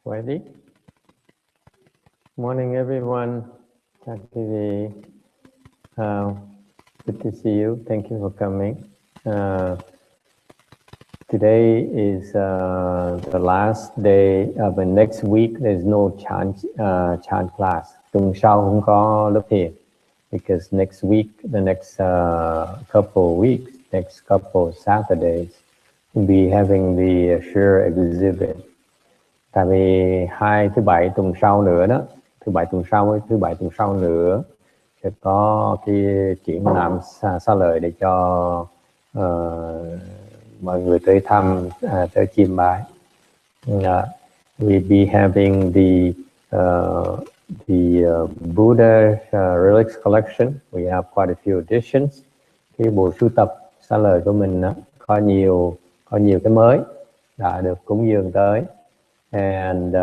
Ready? Morning, everyone. Good to see you. Thank you for coming. Today is the last day of the next week. There's no chant class. Tuần sau không có lớp thiền. Because next week, the next couple weeks, next couple Saturdays, we'll be having the Sharira exhibit. Tại vì thứ bảy tuần sau nữa đó, thứ bảy tuần sau nữa sẽ có cái triển lãm xá lợi để cho mọi người tới thăm, tới chiêm bái. We'll be having the Buddha Relics collection. We have quite a few editions. Cái bộ sưu tập xá lợi của mình đó, có nhiều cái mới đã được cúng dường tới. And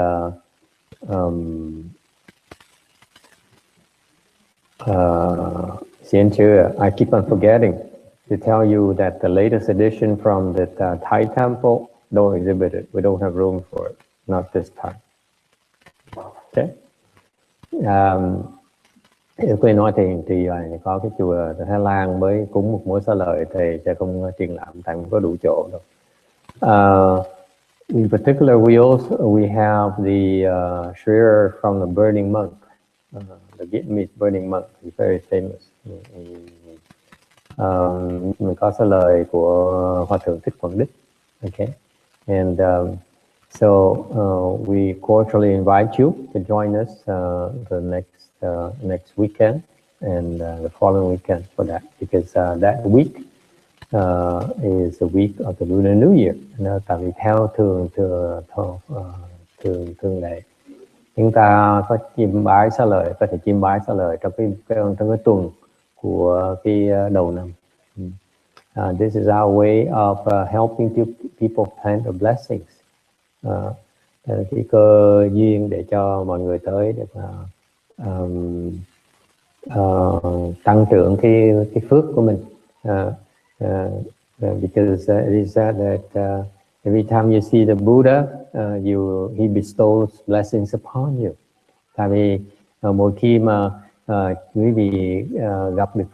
I keep on forgetting to tell you that the latest edition from the Thai temple, don't exhibit it. We don't have room for it. Not this time. Okay. Quên nói thì có cái chùa Thái Lan mới cúng một mối xá lợi thì sẽ không triển lãm, tại không có đủ chỗ đâu. In particular, we have the Sharira from the burning monk, the Vietnamese burning monk. He's very famous. Mình có xá lợi của Hòa thượng Thích Quảng Đức. Okay, and so we cordially invite you to join us the next weekend and the following weekend for that, because that week is the week of the Lunar New Year. Tại vì theo thường lệ, chúng ta có chiêm bái xá lợi, có thể chiêm bái xá lợi trong cái tuần của cái đầu năm. This is our way of helping people plan the blessings. Cái cơ duyên để cho mọi người tới để tăng trưởng cái phước của mình. Because it is said that every time you see the Buddha, he bestows blessings upon you. Tại vì mỗi khi mà quý vị gặp được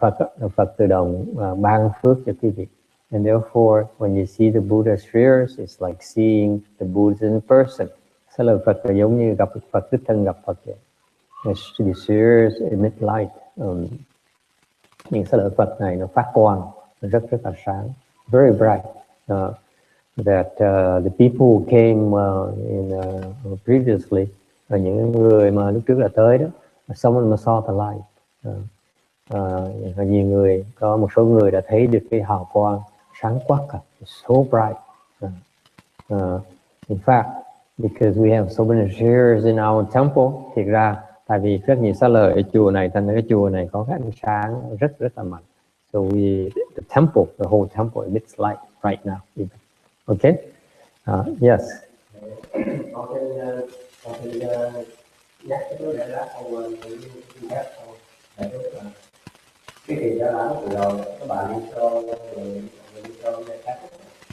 Phật tự động ban phước cho quý vị. And therefore, when you see the Buddha's spheres, it's like seeing the Buddha in person. Xá lợi Phật là giống như gặp Phật, đích thân gặp Phật vậy. The spheres emit light. Những xá lợi Phật này nó phát quang, rất là sáng, very bright. That the people who came previously, những người mà lúc trước đã tới đó, someone saw the light. Nhiều người, có một số người đã thấy được cái hào quang sáng quắc, so bright. In fact, because we have so many shares in our temple, thiệt ra tại vì rất nhiều xá lợi ở chùa này, thành ra cái chùa này có cái ánh sáng rất là mạnh. So the temple, the whole temple emits light right now. Okay? Yes.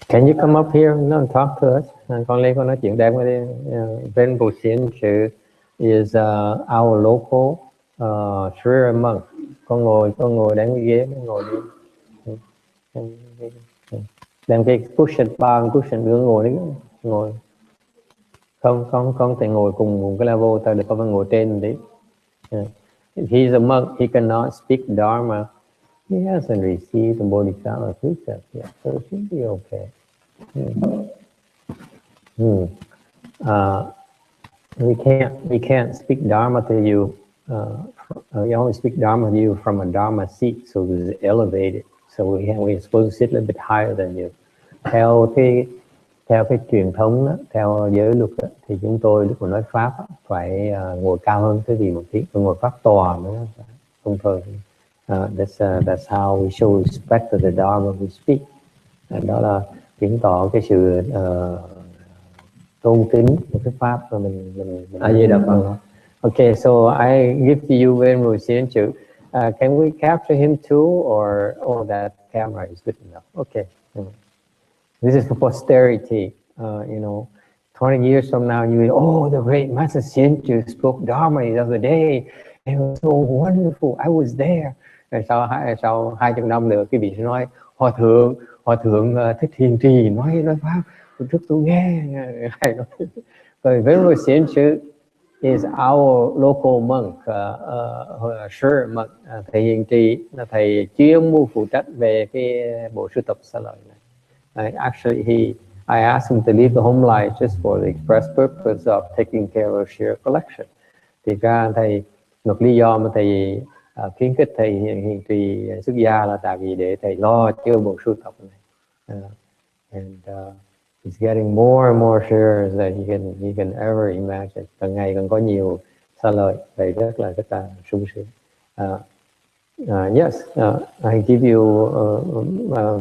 Can you come up here and talk to us? Con lên con nói chuyện đẹp với đi. Ben Bồ Xiên Trừ is our local Sharira monk. Con ngồi đánh cái ghế, ngồi đi. Đem cái cushion ngồi đấy, ngồi. Không thể ngồi cùng một cái level, ta được có phải ngồi trên đấy. If he's a monk, he cannot speak Dharma. He hasn't received the Bodhisattva precept yet, so it should be okay. We can't speak Dharma to you. We only speak Dharma to you from a Dharma seat, so it's elevated. So we're supposed to sit a little bit higher than you. Theo cái truyền thống đó, theo giới luật đó, thì chúng tôi lúc mà nói pháp đó, phải ngồi cao hơn cái gì một tí, phải ngồi pháp tòa nữa, không thôi. That's how we show respect to the Dharma we speak. Đó là chứng tỏ cái sự tôn kính của cái pháp mà mình Di Đà Phật. Okay, so I give to you when we see you. Can we capture him too, or that camera is good enough? Okay. This is for posterity. 20 years from now, you will, oh, the great Master Xianzhu spoke Dharma the other day. It was so wonderful. I was there. Rồi sau 200 năm nữa, cái vị sẽ nói, Hòa thượng Thích Hiền Trì nói pháp, trước tôi nghe. Rồi Venerable Xianzhu is our local monk, sure monk. Thầy Hiền Trì là thầy chuyên môn phụ trách về cái bộ sưu tập xá lợi này. Actually, I asked him to leave the home life just for the express purpose of taking care of share collection. Thì ra thầy một lý do mà thầy khuyến khích thầy Hiền Trì xuất gia là tại vì để thầy lo cho bộ sưu tập này. He's getting more and more shares that he can ever imagine. Càng ngày càng có nhiều xá lợi, thầy rất là sung sướng. Yes, I give you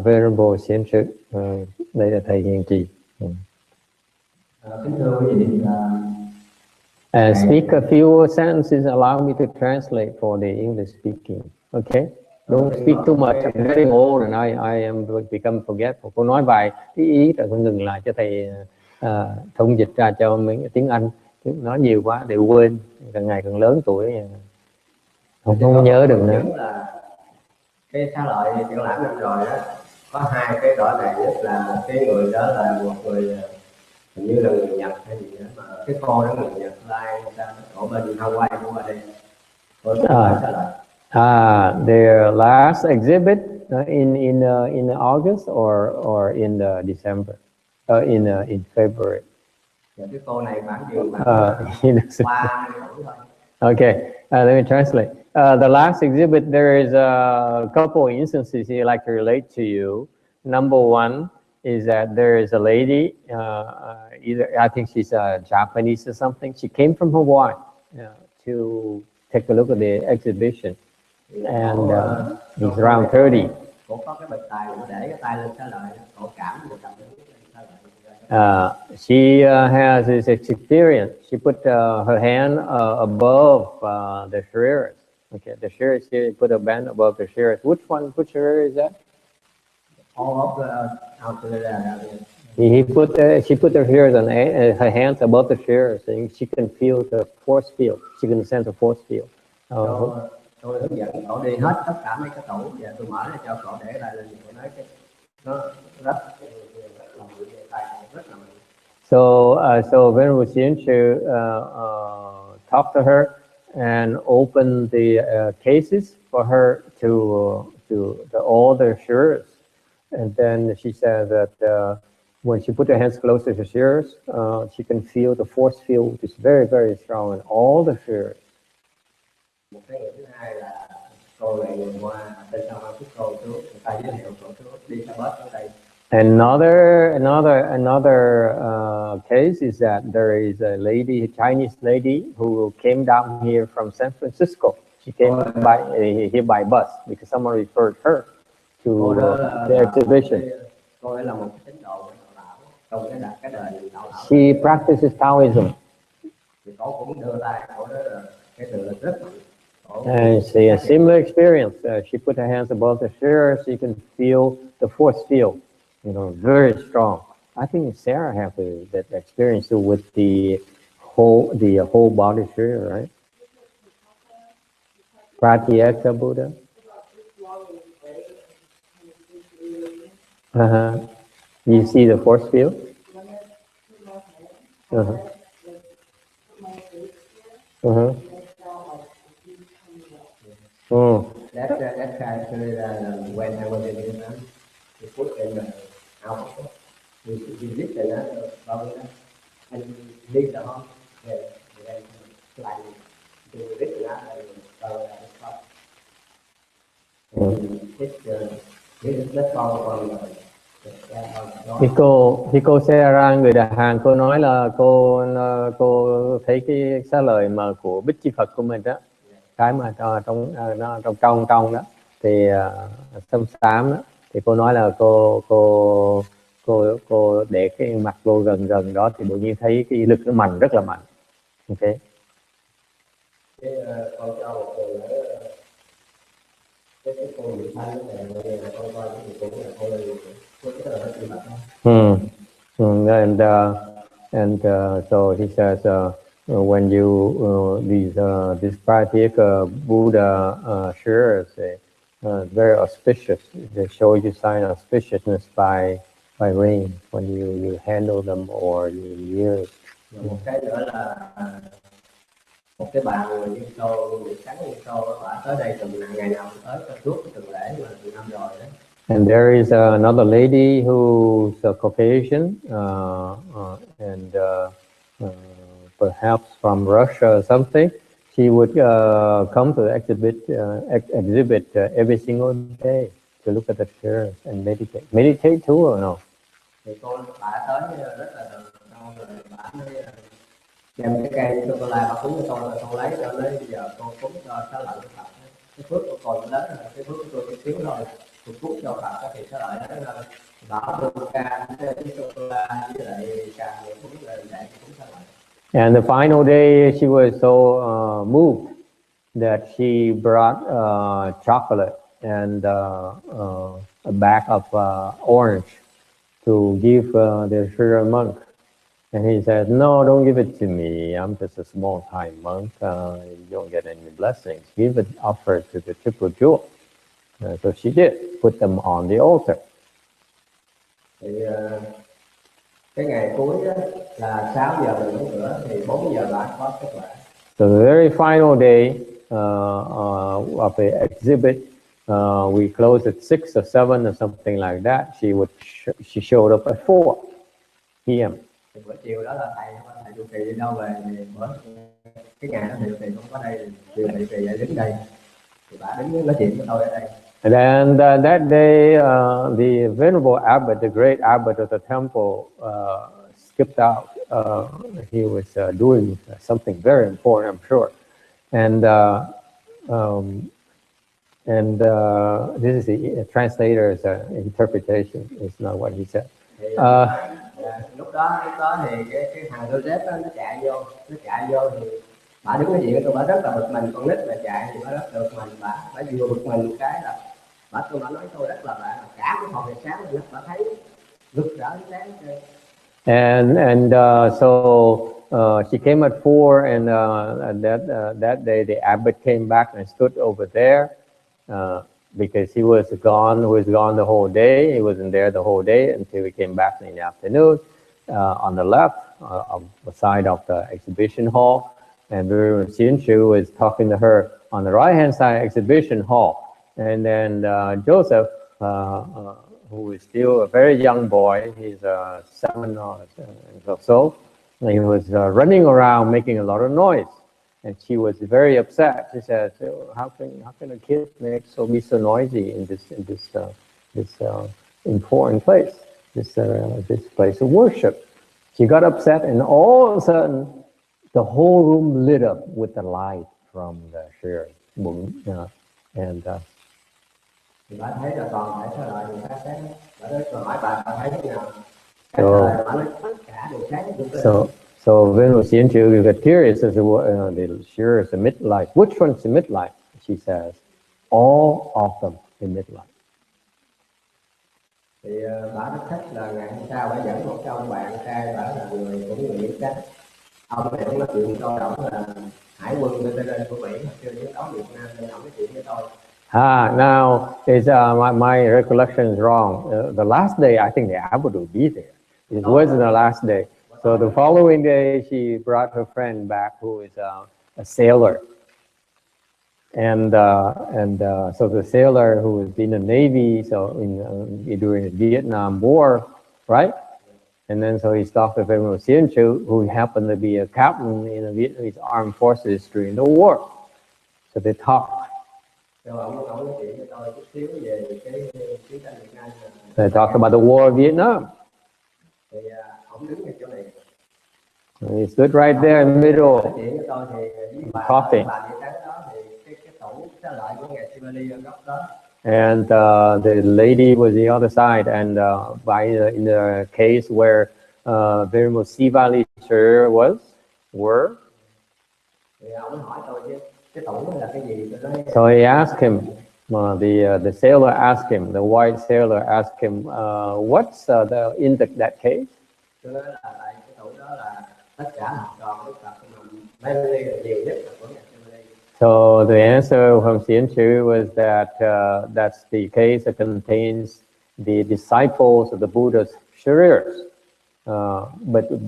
Venerable Xianzhu. Đây là thầy Hiền Trì. Kính thưa quý vị, speak a few sentences. Allow me to translate for the English speaking. Okay, don't speak too much. I'm getting old and I am become forgetful. Cô nói vài ý rồi cô ngừng lại cho thầy thông dịch ra cho mình tiếng Anh. Nói nhiều quá đều quên. Càng ngày càng lớn tuổi không nhớ được nữa. Cái xá lợi triển lãm năm rồi đó, có hai cái rõ ràng nhất là cái người đó là một người hình như là người Nhật hay gì đó, mà cái cô đó người Nhật lai ở bên Hawaii cũng qua đây. Their last exhibit in August or in December, in February. Cái cô này khoảng chừng Okay, let me translate. The last exhibit, there is a couple instances I'd like to relate to you. Number one is that there is a lady, either I think she's a Japanese or something. She came from Hawaii to take a look at the exhibition, and he's around 30. She has this experience. She put her hand above the Shariras. Okay, the Shariras, she put a band above the Shariras. Which Sharira is that? All of she put her Shariras on her hands above the Shariras, and she can feel the force field. She can sense the force field. Tôi hướng dẫn cậu đi hết tất cả mấy cái tủ và tôi mở ra cho cậu để lại là gì tôi nói cái nó rất So Venerable Xianzhu talked to her and opened the cases for her to all the Shariras. And then she said that when she put her hands close to the Shariras, she can feel the force field, which is very, very strong in all the Shariras. Another case is that there is a lady, a Chinese lady, who came down here from San Francisco. She came here by bus because someone referred her to the exhibition. She practices Taoism. And she has a similar experience. She put her hands above the chair, so you can feel the force field, very strong. I think Sarah has that experience too with the whole body chair, right? Pratyeka Buddha. You see the force field? That's actually when I was in Vietnam. We put in the house. We lived in that and leave the home. Like to live in that Khi cô Sharira, người Đà Hàn, cô nói là cô thấy cái xá lợi mà của Bích Chi Phật của mình đó, cái mà trong đó thì xăm xám đó, thì cô nói là cô để cái mặt cô gần đó thì tự nhiên thấy cái lực nó mạnh, rất là mạnh. Okay. And And so he says, when you these Pratyeka Buddha shares, very auspicious. They show you sign of auspiciousness by rain when you handle them or you use. Một cái nữa là một cái bà người Liên Xô, người sáng Liên Xô, bà tới đây từng ngày nào cũng tới cho suốt từng lễ mà từ năm rồi đấy. And there is another lady who's a Caucasian and perhaps from Russia or something. She would come to the exhibit every single day to look at the chairs and meditate. Meditate too or no? Thì bà tới rất là xong rồi bà mới đem cái cây sô cô la bà cúng cho tôi là tôi lấy cho đến bây giờ tôi cúng cho Xá Lợi Phật. Cái phước của tôi lớn là cái phước của tôi chút xíu thôi. Tôi cúng cho Phật thì Xá Lợi đó là bảo tôi ca cái sô cô la với lại ca người cúng là để cúng Xá Lợi. And the final day, she was so moved that she brought chocolate and a bag of orange to give the Sharira monk. And he said, no, don't give it to me. I'm just a small-time monk. You don't get any blessings. Give it, offer it to the triple jewel. So she did, put them on the altar. Thì cái ngày cuối là 6 giờ mình đóng cửa thì 4 giờ bạn có kết quả. So the very final day of the exhibit, we closed at 6 or 7 or something like that. She showed up at 4 p.m. Thì bữa chiều đó là thầy trụ trì đi đâu về thì bữa cái ngày đó thầy trụ trì không có đây, thầy trụ trì lại đứng đây thì bà đứng nói chuyện với tôi ở đây. And then that day, the venerable abbot, the great abbot of the temple, skipped out. He was doing something very important, I'm sure. And this is the translator's interpretation. It's not what he said. Lúc đó thì cái thằng Joseph đó, nó chạy vô thì bà đứng nói chuyện với tôi, bà rất là bực mình, con nít mà chạy thì bà rất là bực mình, bà vừa bực mình một cái là bà nói tôi rất là cả cái phòng này sáng lên bà thấy rực rỡ sáng chơi. And so she came at 4, and that day the abbot came back and stood over there because he was gone the whole day. He wasn't there the whole day until we came back in the afternoon. On the left, on the side of the exhibition hall, and Xianchu was talking to her on the right-hand side exhibition hall. And then Joseph, who is still a very young boy, he's 7 or so, he was running around making a lot of noise. And she was very upset. She said, "How can a kid be so noisy in this important place, this place of worship?" She got upset, and all of a sudden, the whole room lit up with the light from the Sharira. Thì bà thấy là còn phải Xá Lợi người khác sáng, bà nói còn hỏi bà thấy thế nào? Cái bà nói tất cả đều sáng cũng được. So Venerable Xianchu got curious as to what the Sharira emit light. Which ones emit light? She says, all of them emit light. Thì bà rất thích là ngày hôm sau bà dẫn một ông bạn trai, bà là người cũng người Việt Nam. Ông này cũng nói chuyện cho ổng là hải quân lên của Mỹ chưa chiến đấu Việt Nam, nên ổng nói chuyện với tôi. Now is my recollection is wrong. The last day, I think the abbot would be there. It wasn't the last day. So the following day, she brought her friend back, who is a sailor, and so the sailor who was in the Navy, so during the Vietnam War, right? And then so he stopped with Venerable Xianchu, who happened to be a captain in the Vietnamese armed forces during the war. So they talked. They talked about the war of Vietnam. He stood right there in the middle, talking. And the lady was the other side, and in the case where Venerable Sivali Sharira were. So he asked him, the sailor asked him, the white sailor asked him, what's in that case? tủ đó là tất cả học trò của Đức Phật, mainly là nhiều nhất là của nhà Sharira. So the answer from Xianchu was that that's the case that contains the disciples of the Buddha's Shariras,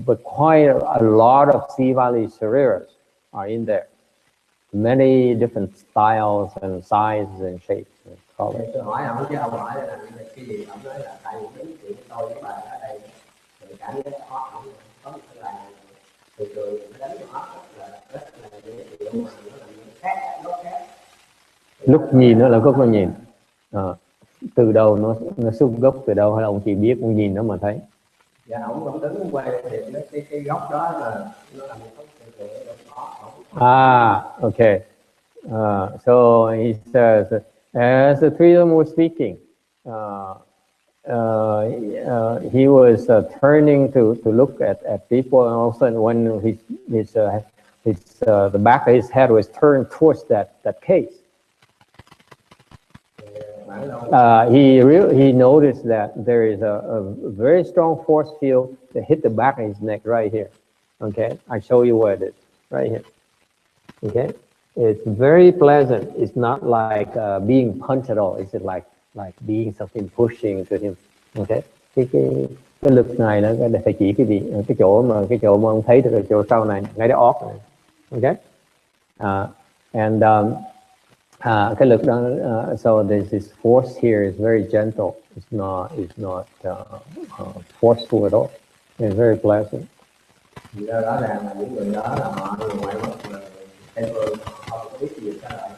but quite a lot of Sea Valley Shariras are in there. Many different styles and sizes and shapes and colors. Tôi hỏi ông chứ ông hỏi là cái gì, ông nói là tại vì cái chuyện tôi với bà ở đây thì cảm thấy khó, ông có một cái là thường thường nó đánh nó rất là dễ chịu mà nó làm khác, nó khác. Lúc nhìn nó là gốc nó nhìn, từ đâu nó xuất gốc từ đâu hay là ông chỉ biết ông nhìn nó mà thấy. Dạ ông đứng quay thì cái góc đó là nó là một cái khó. Okay. So he says, as the three of them were speaking, he was turning to look at people, and all of a sudden, when the back of his head was turned towards that case, he noticed that there is a very strong force field that hit the back of his neck right here. Okay, I show you where it is, right here. Okay, it's very pleasant. It's not like being punched at all. It's like being something pushing to him. Okay, cái lực này nó phải chỉ cái gì, cái chỗ mà ông thấy được cái chỗ sau này, ngay đó off này. Okay, and cái lực đó, so this force here is very gentle. It's not forceful at all. It's very pleasant. Rõ ràng là những người đó là họ người ngoại quốc, Tây phương, họ không biết gì cả lại,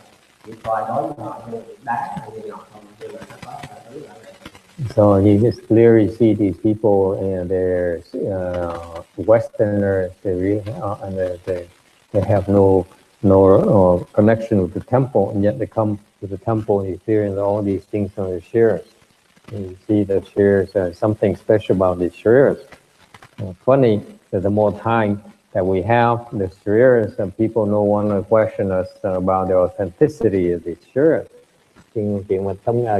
chỉ coi đối với họ như đá hay như ngọc không, như là nó có thứ là này. So you just clearly see these people, and they're Westerners. They have no connection with the temple, and yet they come to the temple and experience all these things from the Shariras. And you see the Shariras, something special about these Shariras. Funny that the more time that we have the Shariras, people no one question us about the authenticity of these Shariras.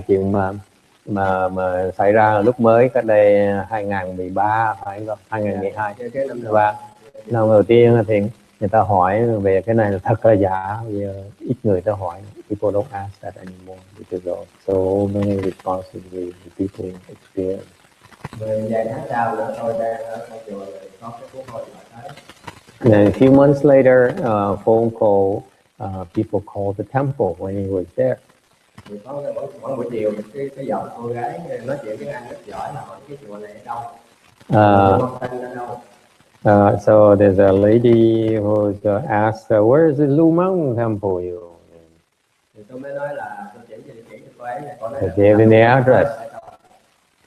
Chuyện mà xảy ra lúc mới cách đây 2013 phải không? 2012. Và năm đầu tiên thì người ta hỏi về cái này là thật hay giả, bây giờ ít người ta hỏi. People don't ask that anymore because of so many responses the people experience. And a few months later, phone call, people called the temple when he was there. So there's a lady who asked, where is the Lu Mountain Temple? They gave in the address.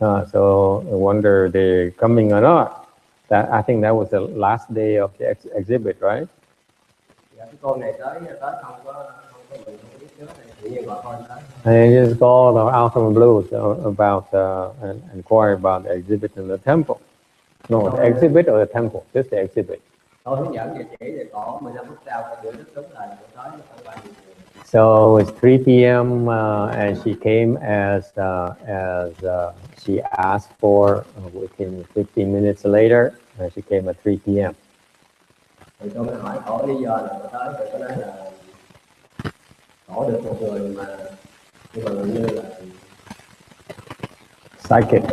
So I wonder they're coming or not. I think that was the last day of the exhibit, right? I just called out from the blue about and inquired about the exhibit in the temple. No, the exhibit or the temple? Just the exhibit. So it was 3 p.m. And she came as she asked for. Within 15 minutes later, she came at 3 p.m. Psychic.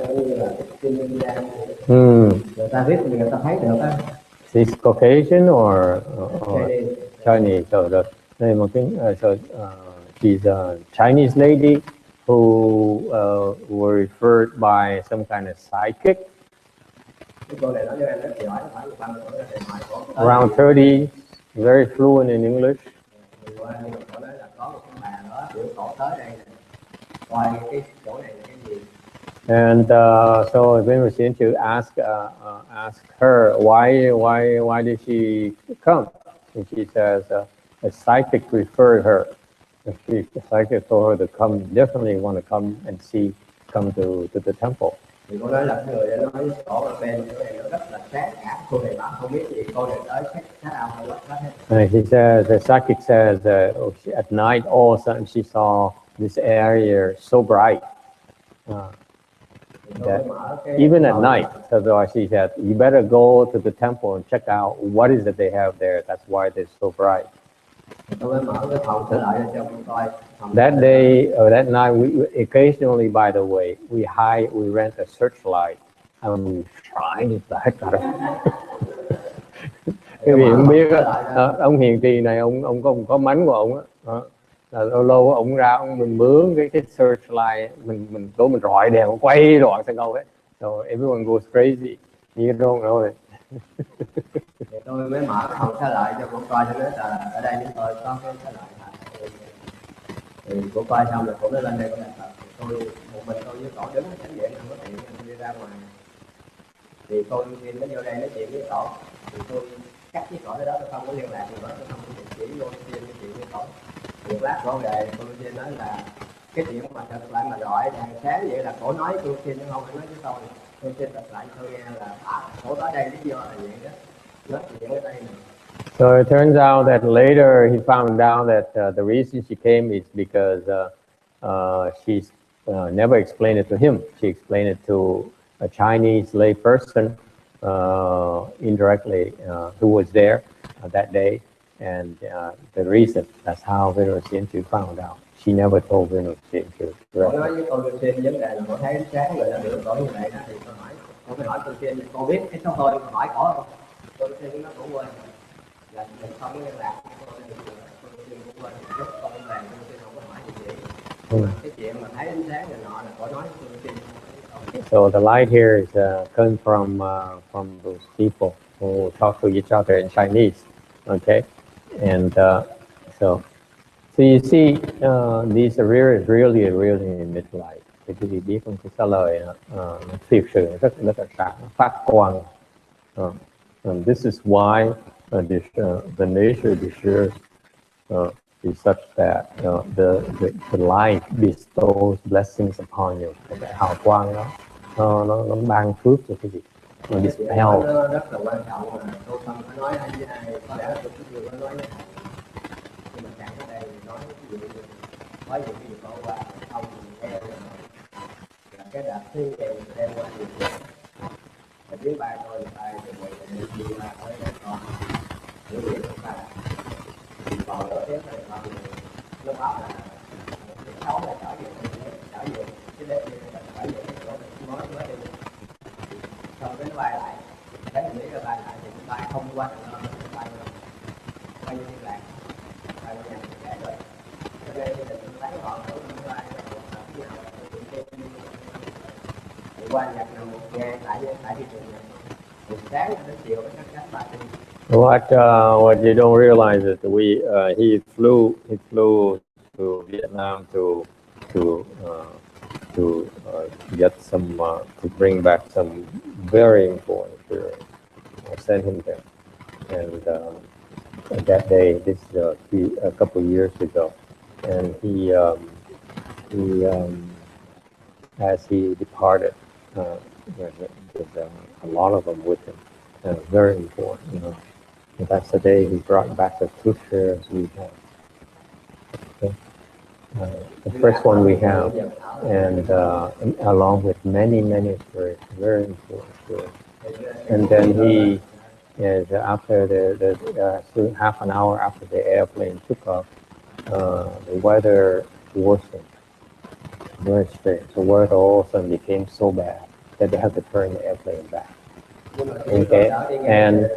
She's Caucasian or Chinese? So she's a Chinese lady who were referred by some kind of psychic. Around 30, very fluent in English. And so when we seem to ask her why did she come, and she says a psychic referred her. The psychic told her to come, definitely want to come and come to the temple. He says, the psychic says at night all of a sudden she saw this area so bright. that even at night, so she said, you better go to the temple and check out what is it they have there. That's why they're so bright. That day or that night, we occasionally, by the way, we rent a searchlight and we shine the heck out of it. Cái gì không biết ông hiền trì này, ông có mánh của ông á, là lâu lâu ông ra mình mướn cái searchlight, mình rọi đèn quay đoạn sang đâu ấy, so everyone goes crazy, you don't know it. Tôi mới mở cái hộp xe lại cho cô coi, cho nó là ở đây chúng tôi có cái xe lại thì cô coi xong rồi cô nói lên đây, tôi một mình tôi với cổ đứng ở chánh điện, không có tiền đi ra ngoài, thì cô tiên nó vô đây nói chuyện với cổ, thì tôi cắt với cổ đó, tôi không có liên lạc gì nữa, tôi không có chỉ vô tiên nói chuyện với cổ. Một lát cổ về, cô tiên nói là cái chuyện mà thật lại mà gọi đàn sáng vậy là cổ nói cô tiên, không phải nói với tôi. Tôi tiên thật lại tôi nghe là cổ tới đây lý do là vậy đó. So it turns out that later he found out that the reason she came is because she never explained it to him. She explained it to a Chinese lay person indirectly who was there that day, and the reason, that's how Venerable Xianchu found out. She never told Venerable Xianchu. Nói với cô Tiên vấn đề là cô thấy ánh sáng rồi là được cổ như vậy đó, thì tôi mới hỏi cô Tiên, cô biết cái số tôi hỏi cổ không? Cô Tiên nó cũng quên là mình không có liên lạc, cô Tiên cũng quên, con về cô Tiên không có hỏi gì vậy. Cái chuyện mà thấy ánh sáng rồi nọ là cổ nói cô Tiên. So the light here is comes from those people who talk to each other in Chinese, okay, and so you see, these Sharira is really in midlife. Thì quý vị biết không, cái trả lời thiệt sự rất là sáng, phát quang. And this is why the nature of the Sharira is such that the light bestows blessings upon you. Cái hào quang đó nó ban phước cho quý vị. Nó dispel. Nó rất là quan trọng, mà tôi không có nói với ai, có lẽ là tôi chưa có nói với ai. Nhưng mà chẳng ở đây nói ví dụ nói những cái gì có qua không thì nghe là cái đạp thi đều đem qua gì và tiếng bài thôi là bài thì vậy là đi ra tới để con hiểu biết của ta còn nữa tiếng này còn nó báo là cái xấu là trở về cái đế là trở về cái chỗ nói đi xong cái nó bay lại thấy mình nghĩ là bay lại thì bay không qua được nó bay như liên lạc bay như vậy rồi cho nên thì mình thấy họ cũng bay qua Nhật là một ngày tại thị trường này từ sáng đến chiều với các bạn. What you don't realize is that he flew to Vietnam to get some to bring back some very important material. I sent him there, and that day, this is a couple of years ago, and he as he departed, with a lot of them with him, very important, you know. And that's the day he brought back the two shares we have. Okay. The first one we have, and along with many spirits, very important spirits. And then he, after soon half an hour after the airplane took off, the weather worsened very strange. The weather all of a sudden became so bad that they have to turn the airplane back. Okay, and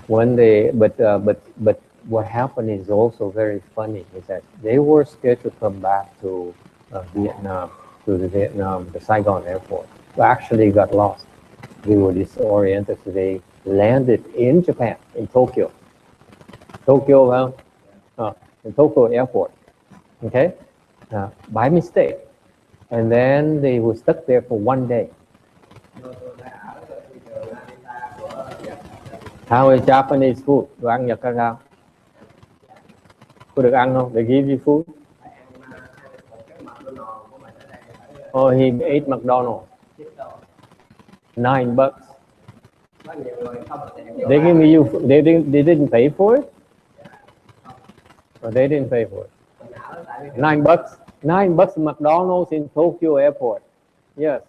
when they but what happened is also very funny, is that they were scared to come back to Vietnam, the Saigon airport. They actually got lost. They were disoriented, so they landed in Japan, in Tokyo. In Tokyo airport. Okay, by mistake, and then they were stuck there for one day. How is Japanese food? Đồ ăn Nhật ra sao? Có được ăn không? They give you food? Oh, he ate McDonald's. $9. They give me you. They didn't pay for it. Or they didn't pay for it. $9. $9 McDonald's in Tokyo airport. Yes.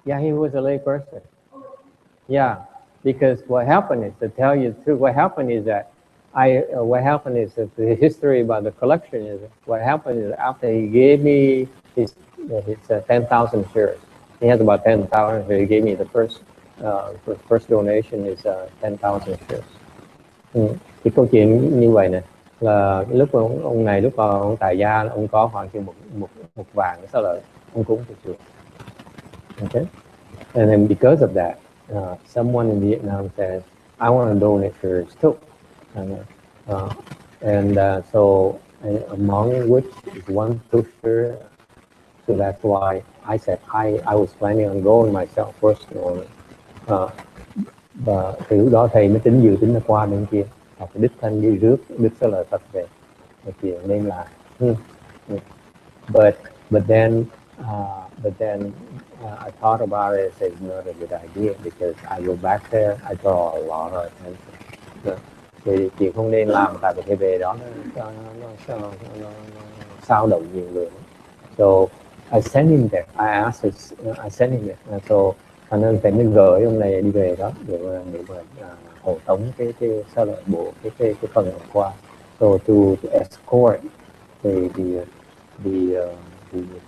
Yeah, he was a lay person. Yeah, because what happened is, to tell you the truth, what happened is that what happened is that the history about the collection is, what happened is after he gave me his 10,000 shares, he has about 10,000, so he gave me the first donation is 10,000 shares. Cái câu chuyện như vậy nè, là lúc ông này lúc ông tại gia ông có khoảng chừng một vàng, sau đó ông cúng cho chùa. Okay, and then because of that, someone in Vietnam says, I want to donate shares too. So among which is one pusher. So that's why I said I was planning on going myself personally. Và từ lúc đó thầy mới tính là qua bên kia, học đích thân đi rước cái lời Phật về kia, nên là but then I thought about it. It's not a good idea because I go back there, I draw a lot of attention. Thì chị không nên làm, tại vì cái về đó nó sao động nhiều người. So I sent him there. I sent him there. So anh nên phải nên gửi ông này đi về đó để mà hộ tống cái sao lại bộ cái phần qua. So to escort the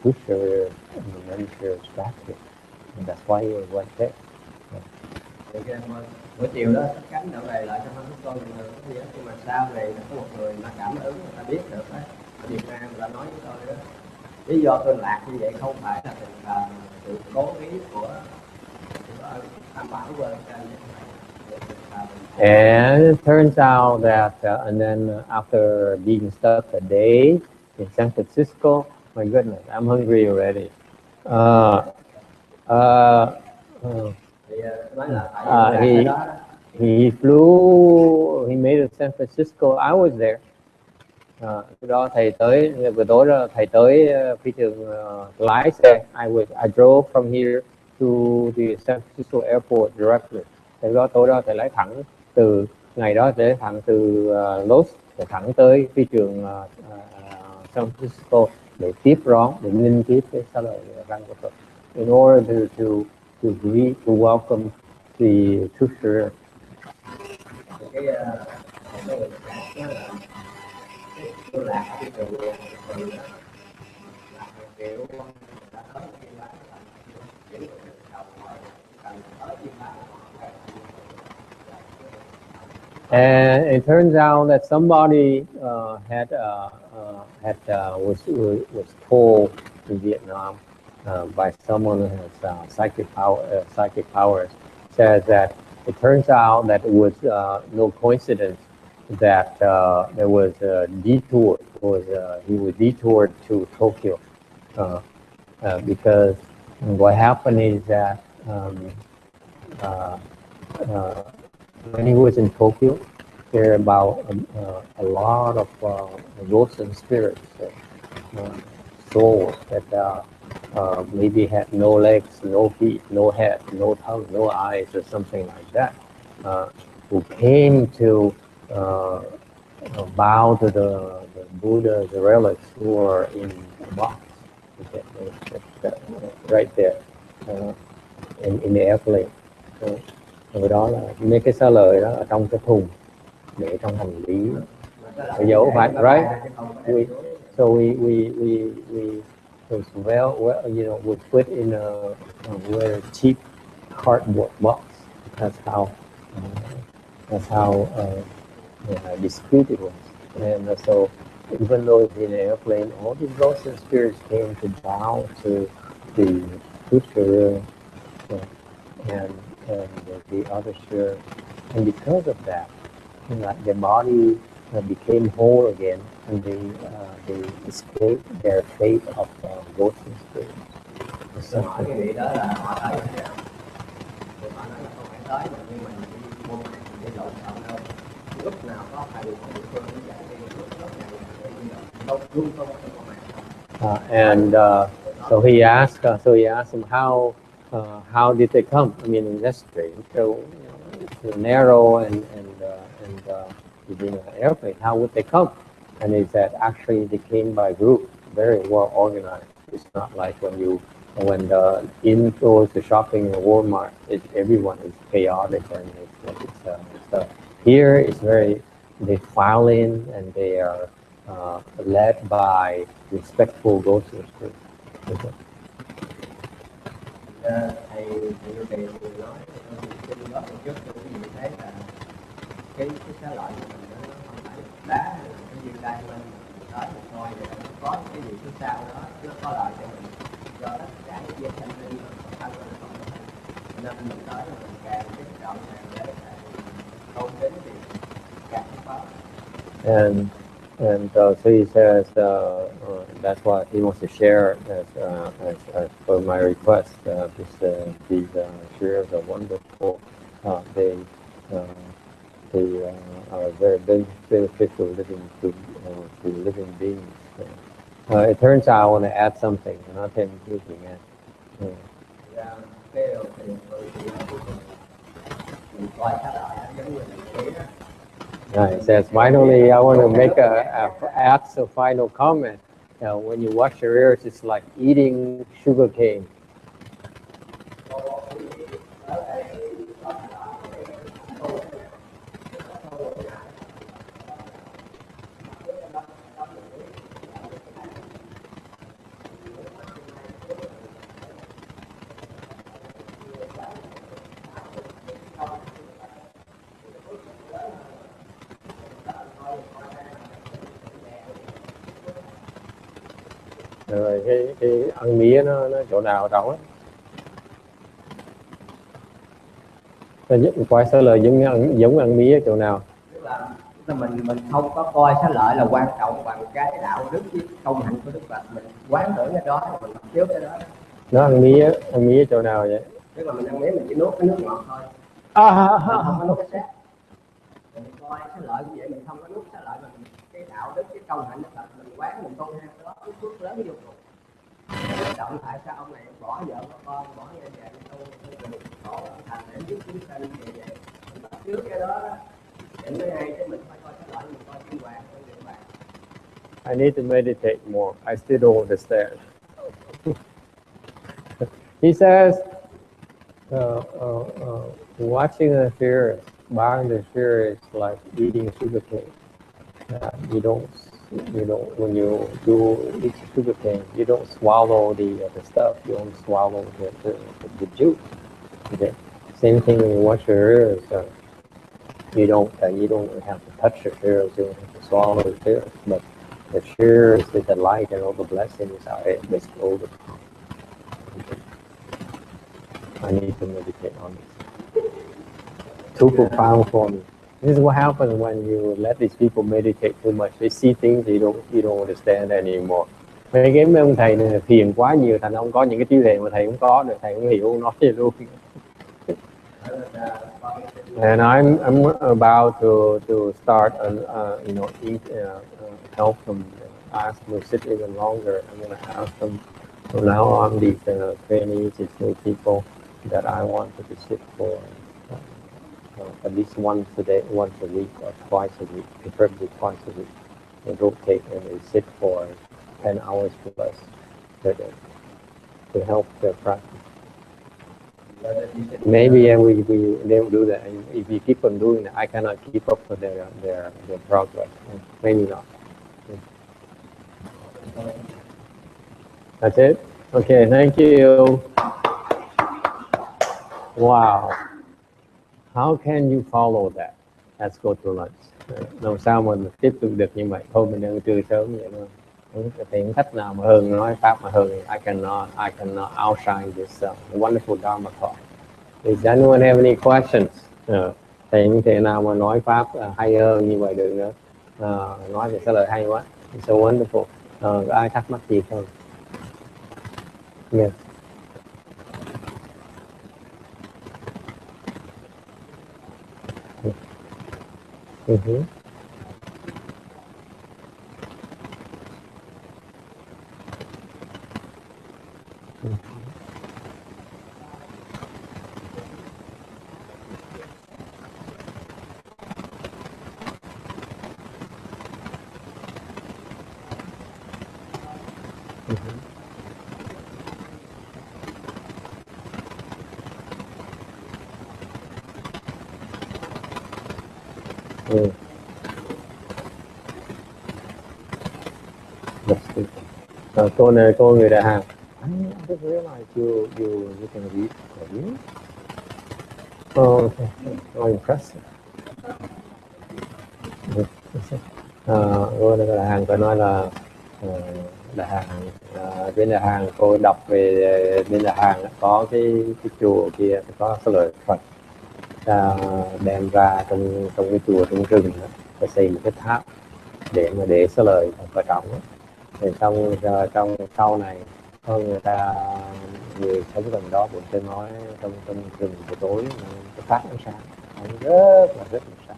pusher and the managers back here. And that's why he went there. Buổi chiều đó cánh trở về lại cho Francisco con cái gì đó, nhưng mà sau này có một người mà cảm ứng, người ta biết được đó, ở Việt Nam người ta nói với tôi đó, lý do tôi lạc như vậy không phải là sự cố ý của Tam Bảo Quên. And it turns out that, and then after being stuck a day in San Francisco, my goodness, I'm hungry already. He flew. He made it to San Francisco. I was there. Lúc đó thầy tới, buổi tối đó thầy tới phi trường lái xe. I drove from here to the San Francisco airport directly. Thì đó tối đó thầy lái thẳng từ ngày đó, để thẳng từ Los thẳng tới phi trường San Francisco để tiếp đón, để nghinh tiếp cái sau lời răng của Phật, in order to greet, to welcome the teacher. And it turns out that somebody was told in Vietnam by someone who has psychic powers, says that it turns out that it was no coincidence that there was a detour. He was detoured to Tokyo because what happened is that when he was in Tokyo, there are about a lot of ghosts and spirits, souls that maybe had no legs, no feet, no head, no tongue, no eyes, or something like that, who came to bow to the Buddha, the relics who are in the box, right there in the airplane. Rồi đó là mấy cái xá lợi đó ở trong cái thùng để trong hành lý, dấu phải, right? We put in a very cheap cardboard box. That's how discreet it was. And so even though it's in an airplane, all these ghosts and spirits came to bow to the teacher and the other sure, and because of that, the body became whole again, and they escaped their fate of ghosts and spirits. So he asked him how did they come? I mean, that's strange. So it's narrow and within an airplane, how would they come? And he said actually they came by group, very well organized. It's not like when the in goes to shopping in Walmart, everyone is chaotic and here it's very, they file in and they are led by respectful grocery store. Thầy vừa thì nói trên đó một chút tôi cũng thấy là cái xá lợi của mình nó không phải đá cái viên đai lên đó mình coi rồi nó có cái gì phía sau đó nó có lợi cho mình do tất cả những dây thanh linh thân nên mình tới là mình càng cái trọng này để không đến thì càng khó. And so he says that's why he wants to share as for my request. These shares are wonderful. They are very beneficial to living beings. It turns out I want to add something. Not thêm cái gì nghe. It says, finally, I want to make add a final comment. When you watch Sharira, it's like eating sugar cane. Rồi cái ăn mía nó chỗ nào trống á, coi xá lợi giống ăn mía chỗ nào? Tức là mình không có coi xá lợi là quan trọng bằng cái đạo đức với công hạnh của Đức Phật, mình quán tưởng cái đó mình trước cái đó. Nó ăn mía chỗ nào vậy? Tức là mình ăn mía mình chỉ nuốt cái nước ngọt thôi, mình không có nuốt cái xác. Mình coi xá lợi như vậy mình không có nuốt xá lợi, mình cái đạo đức cái công hạnh Đức Phật mình quán mình con ham đó cái phước lớn vô cùng. Trọng tại sao ông này bỏ vợ bỏ con bỏ nhà về tôi khổ thành để giúp chúng sanh như vậy mình bắt trước cái đó để mới hay chứ mình phải coi cái loại mình coi kinh hoàng không được bạn. I need to meditate more. I still don't understand. He says, watching a sphere, buying the sphere is like eating sugar cane. You don't when you do eat sugar cane, you don't swallow the stuff. You don't swallow the juice. Okay. Same thing when you watch your ears. You don't have to touch your ears. You don't have to swallow the ears. But the ears with the light and all the blessings are basically all the time. Okay. I need to meditate on this. Too profound for me. This is what happens when you let these people meditate too much. They see things you don't understand anymore. Mấy cái ông thầy này thiền quá nhiều, thành ông có những cái trí tuệ mà thầy không có được, thầy không hiểu, nói gì luôn. And I'm about to start eat, help them, ask them to sit even longer. I'm going to ask them from now on, these trainees, these new people that I want to sit for. At least once a week, or twice a week, preferably twice a week. They rotate and they sit for 10 hours plus per day to help their practice. Maybe they will do that. And if you keep on doing that, I cannot keep up with their progress. Maybe not. That's it? Okay, thank you. Wow. How can you follow that? Let's go to lunch. Làm sao mà mình tiếp tục được như vậy? Thôi mình đang trưa sớm vậy thôi. Không có thể cách nào mà hơn nói pháp mà hơn. I cannot outshine this wonderful Dharma talk. Does anyone have any questions? Thầy không thể nào mà nói pháp hay hơn như vậy được nữa. Nói thì sẽ lời hay quá. It's so wonderful. Ai thắc mắc gì không? Yes. Mm-hmm. Ừ. Cô này, cô người Đà Hàn. I didn't realize you can read Korean. Oh, okay. Oh, impressive. Cô Đà Hàn có nói là Đà Hàn, bên Đà Hàn cô đọc về bên Đà Hàn có cái chùa kia có cái lời Phật đem ra trong cái chùa trong rừng đó, phải xây một cái tháp để xá lợi Phật trọng. Thì trong sau này có người sống gần đó cũng sẽ nói trong rừng buổi tối nó phát ánh sáng, rất là sáng.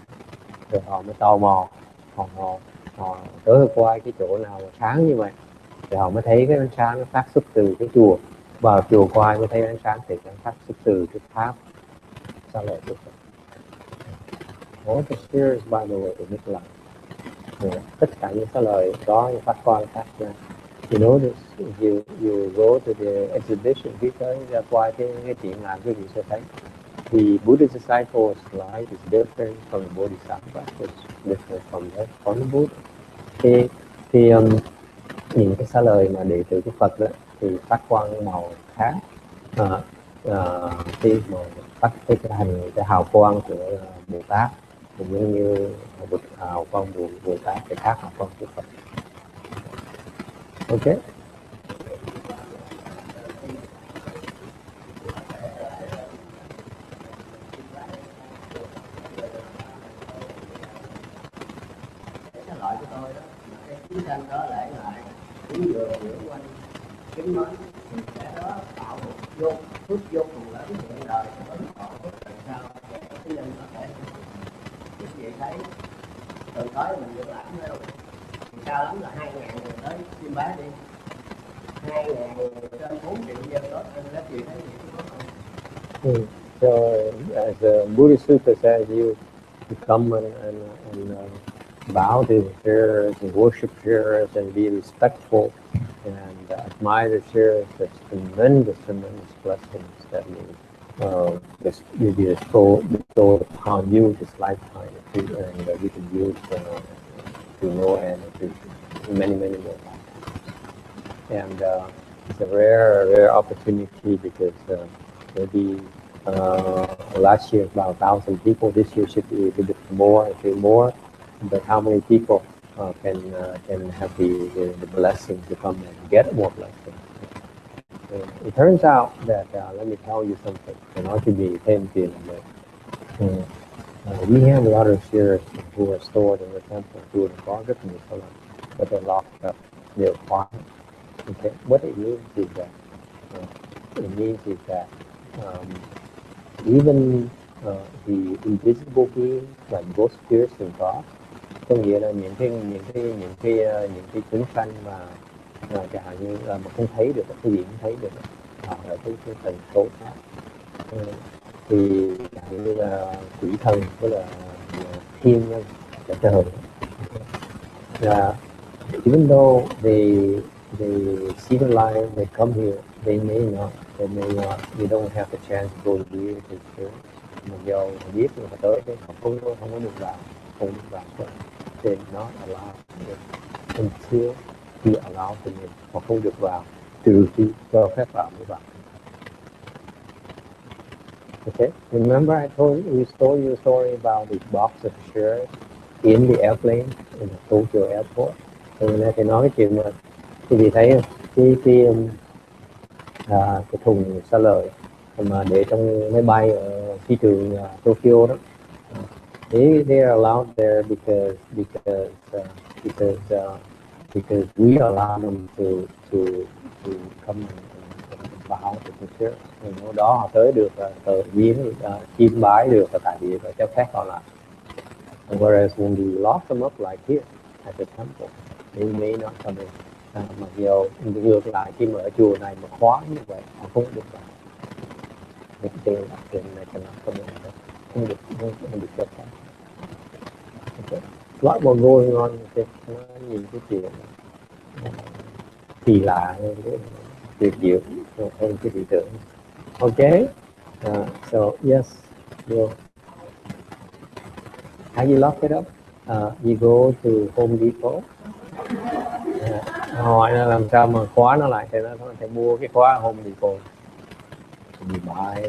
Rồi họ mới tò mò, họ tới qua cái chỗ nào sáng như vậy thì họ mới thấy cái ánh sáng nó phát xuất từ cái chùa, vào chùa qua mới thấy ánh sáng thì nó phát xuất từ cái tháp sao lại được. All the spheres by the way in this life, tất cả những cái lời có những phát quang khác nhau. You notice if you go to the exhibition khi tới qua cái triển lãm quý vị sẽ thấy the Buddhist disciples life is different from the Bodhisattva, it's different from the Buddha. Thì những cái xá lời mà đệ tử của Phật đó, thì phát quang màu khác, cái màu phát cái hào quang của Bồ Tát cũng giống như hào quang Bồ Tát cái khác hào quang của Phật. Ok. Loại của tôi đó, cái chiến tranh đó lại cũng vừa quanh kính nói thì cái đó tạo một phước vô cùng lớn hiện đời có họ phước làm sao để cái nhân có thể quý vị thấy từ tới mình dự lãnh đâu cao lắm là 2.000 người tới chiêm bái đi, 2.000 người trên 4 triệu dân đó anh các chị thấy gì cũng có không? So as a Buddhist Sutta says, you come and bow to the chairs and worship chairs and be respectful and admire the chairs. There's tremendous blessings that will be bestowed upon you this lifetime, and you can use to know and to many more lifetimes. And it's a rare opportunity because maybe last year about 1,000 people. This year should be a bit more, a few more. But how many people can have the blessing to come and get more blessing? It turns out that let me tell you something. And I could be thêm tiền we have a lot of shares who are stored in the temple who are guarded in the salon, but they're locked up. They're quiet. Okay, what it means is that even the invisible beings like ghost spirits and God, có nghĩa là những cái chúng sanh mà chẳng hạn như là mà không thấy được, cái gì không thấy được, hoặc là cái tần số khác, thì chẳng như là quỷ thần với là thiên nhân là trời. Even though they see the light, they come here, they don't have the chance to go to the spirit. Mà do biết là tới cái họ không có được vào, they not allowed until he allows them in. Họ không được vào trừ khi cho phép vào mới vào. Okay, remember I told you a story about the box of shares in the airplane in the Tokyo airport. Thì nói cái chuyện mà quý vị thấy không? Cái thùng xá lợi mà để trong máy bay ở phi trường Tokyo đó, they are allowed there because we allow them to come and bow to the church. Lúc đó họ tới được viếng chiêm bái được tại vì phải cho phép họ lại. Whereas when we lock them up like here at the temple, they may not come in. Mặc dù ngược lại khi mà ở chùa này mà khóa như vậy họ không được vào. Những tiền này cho nó không được cho phép. Okay. Loại một ngôi ngon thì nó nhìn cái chuyện kỳ lạ hơn, tuyệt diệu hơn cái lý tưởng. Okay, so yes, How you lock it up? You go to Home Depot. Hỏi nó làm sao mà khóa nó lại, thì nó phải mua cái khóa Home Depot. You buy.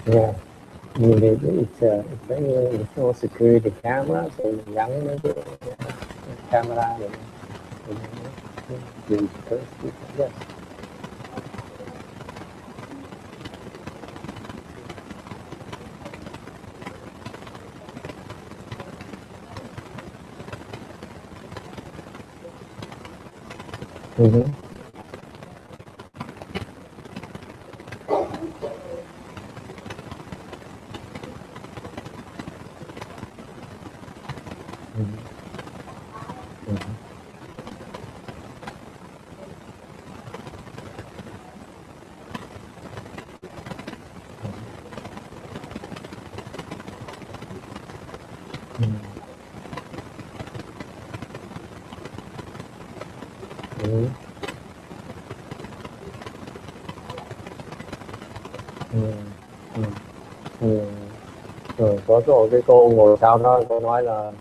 Yeah. It's no security camera, so mình gắn mấy cái camera để mình yes. Mm-hmm. Rồi có cái cô ngồi sau đó, cô nói là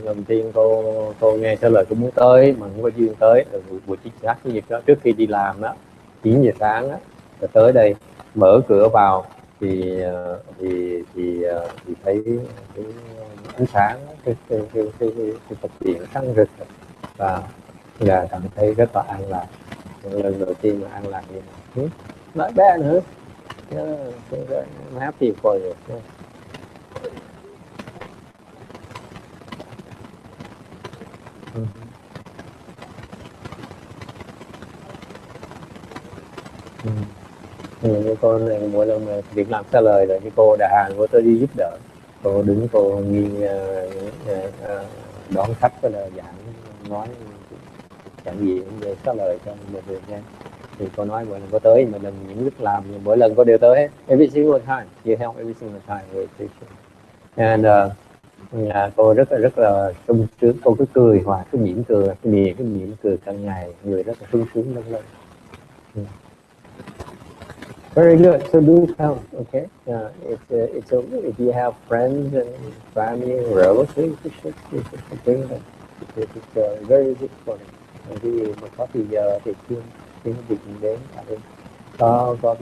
lần tiên cô nghe trả lời cô muốn tới mà không có duyên tới, buổi chính xác cái việc đó trước khi đi làm đó 9 giờ sáng á, rồi tới đây mở cửa vào thì thấy cái ánh sáng, cái tập điện sáng rực và cảm thấy rất là an lạc. Lần đầu tiên mà an lạc như này, nói bé nữa. I'm happy for you. Như cô này mỗi lần mà việc làm xa lời là cái cô đại hàng của tôi đi giúp đỡ, cô đứng cô nghiêng đón khách với là giảng nói giảng diện về xa lời cho mọi người nghe. Thì cô nói mỗi lần có tới mà lần những lúc làm mỗi lần cô đều tới hết, every single time you help every single time with and cô rất là sung sướng, cô cứ cười hoài, cứ mỉm cười, cái mỉm cười càng ngày, người rất là sung sướng lên. Very good. So do come, okay? If you have friends and family and relatives, you should bring them. It's very good for them. Vì mà có thì giờ thì khi việc đến có cái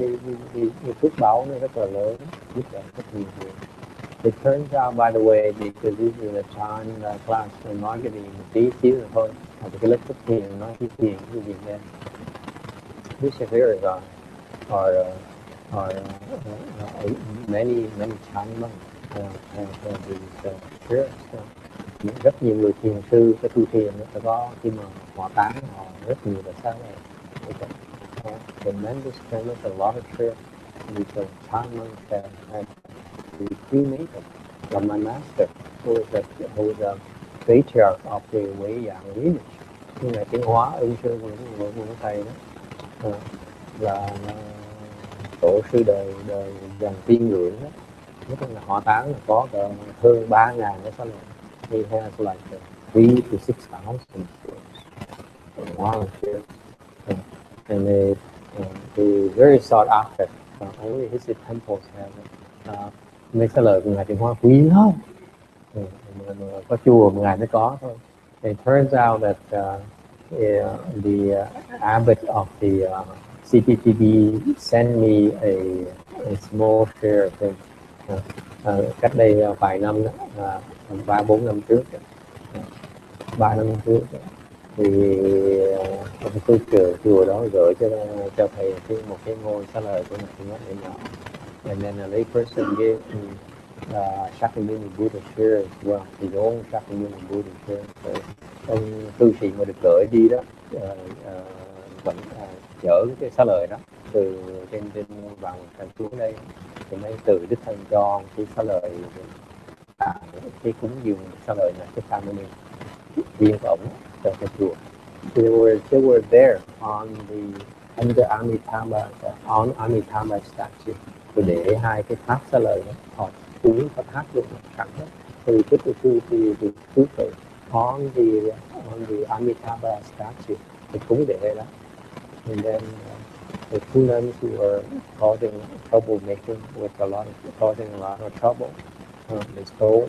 phước báo nó rất là lớn, giúp đỡ rất nhiều người. It turns out, by the way, because this is a time class on marketing, tí xíu rồi thôi, học cái lớp xuất tiền nói cái tiền cái gì đây. This Sharira are many Chinese rất nhiều người thiền sư, cái tu thiền nó có khi mà họ tán họ rất nhiều là sao này. Tremendous, a lot of prayer because Chinese had the cremator, my master, who was a patriarch of the Wei Yang lineage, như là tiến hóa ưng sư của thầy đó, là tổ sư đời dòng tiên ngưỡng đó. Nói là họ tán là có hơn 3.000 cái sao này. He has like 3 to 6,000 volunteers, and they very sought after. Only his temples have mấy cái lời của ngài Tiến Hóa quý lắm. Có chùa mà ngài mới có thôi. It turns out that the abbot of the CPTB sent me a small share of him. Cách đây vài năm, 3-4 năm trước, 3 năm trước thì ông tư chùa đó gửi cho thầy một cái ngôi xá lợi của ngài để nhỏ. And then a lay person gave me Shakyamuni Buddha share as well, his own Shakyamuni Buddha share. So, ông tư sĩ mà được gửi đi đó vẫn chở cái xá lợi đó từ trên bằng thành xuống đây, thì mới từ đích thân cho cái xá lợi, cái cúng dường xá lợi này cái family riêng của ông cho cái chùa. They were there on the under Amitabha statue. Rồi để hai cái tháp xá lợi đó, họ cúng có tháp luôn sẵn đó. So we put the fruit on the Amitabha statue. Thì cúng để đây đó. And then the two nuns who were causing troublemaking with causing a lot of trouble. They stole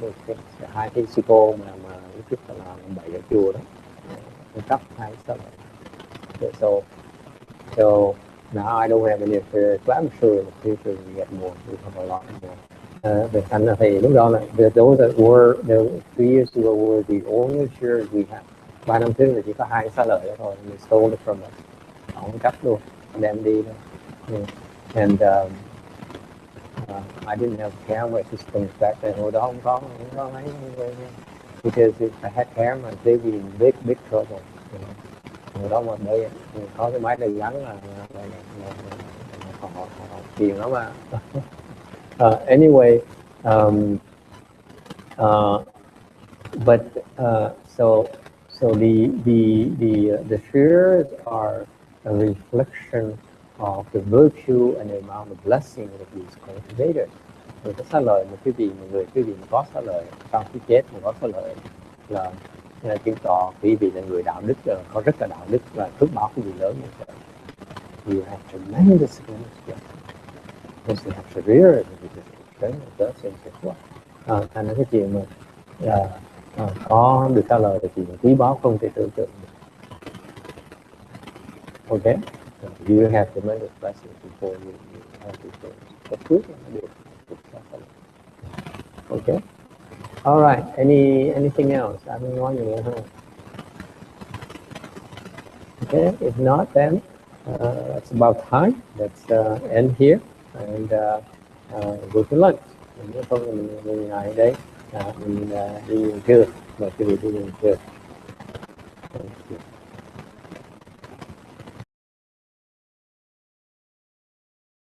hai cái sư cô mà lúc trước là làm bậy ở chùa đó, cắp hai cái. So now I don't have any fear, but I'm sure in the future we get more. We have a lot more. Về thành là thì lúc đó là those that were 3 years ago were the only shares we had. 3 năm trước là chỉ có 2 xá lợi đó thôi. They stole it from us. Không cắp luôn, đem đi thôi. And I didn't have camera systems back then. Hồi đó không có mấy. Because if I had camera, they'd be in big trouble. Hồi đó mà đây có cái máy đây gắn là họ tiền lắm mà. Anyway, but so the spheres are a reflection of the virtue and the amount of blessing that is cultivated. Người có xá lợi mà quý vị mà có xá lợi sau khi chết mà có xá lợi là chứng tỏ quý vị là người đạo đức, có rất là đạo đức và phước báo quý vị lớn như vậy. You have tremendous goodness. You have Sharira, thành ra cái chuyện mà có được trả lời là chuyện quý báu không thể tưởng tượng được. Okay, so you have tremendous blessings before you have these things. Có phước là được. Okay. All right. Anything else? I don't know you know. Okay. If not, then it's about time. Let's end here and go to lunch. Nếu không mình ngày đây mình đi trưa, mời quý vị đi trưa.